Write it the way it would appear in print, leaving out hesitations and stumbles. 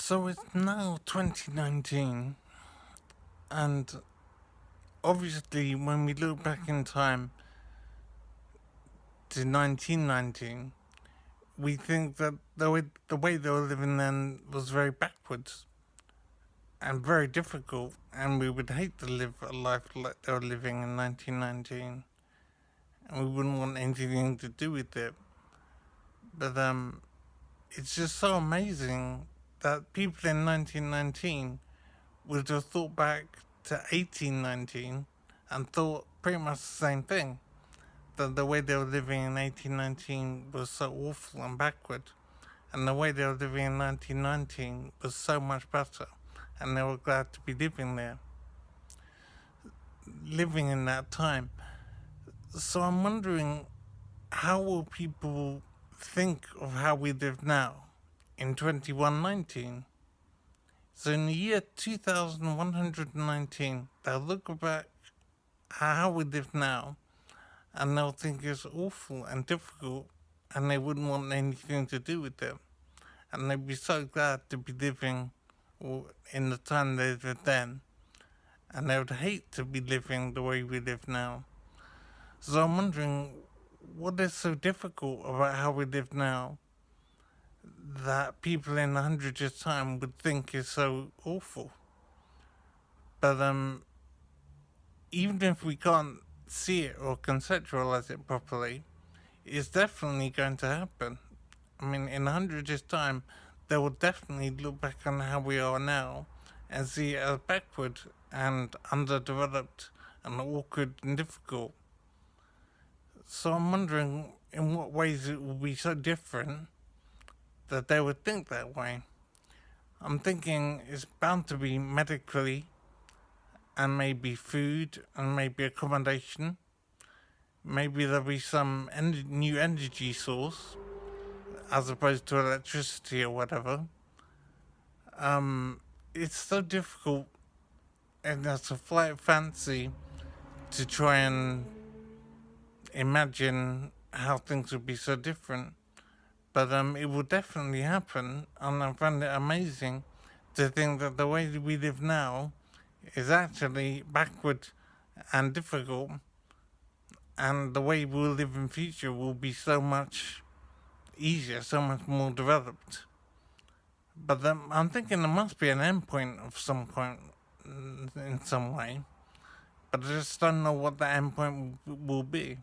So it's now 2019, and obviously, when we look back in time to 1919, we think that the way they were living then was very backwards and very difficult, and we would hate to live a life like they were living in 1919, and we wouldn't want anything to do with it. But it's just so amazing that people in 1919 would have thought back to 1819 and thought pretty much the same thing. That the way they were living in 1819 was so awful and backward, and the way they were living in 1919 was so much better, and they were glad to be living there, living in that time. So I'm wondering, how will people think of how we live now in 2119? So in the year 2119, they'll look back at how we live now, and they'll think it's awful and difficult, and they wouldn't want anything to do with it. And they'd be so glad to be living in the time they lived then, and they would hate to be living the way we live now. So I'm wondering, what is so difficult about how we live now that people in 100 years' time would think is so awful? But even if we can't see it or conceptualize it properly, it's definitely going to happen. I mean, in 100 years' time, they will definitely look back on how we are now and see it as backward and underdeveloped and awkward and difficult. So I'm wondering in what ways it will be so different that they would think that way. I'm thinking it's bound to be medically, and maybe food, and maybe accommodation. Maybe there'll be some new energy source as opposed to electricity or whatever. It's so difficult, and that's a flight of fancy to try and imagine how things would be so different. But it will definitely happen, and I find it amazing to think that the way we live now is actually backward and difficult, and the way we'll live in future will be so much easier, so much more developed. But I'm thinking there must be an endpoint of some point in some way, but I just don't know what the endpoint will be.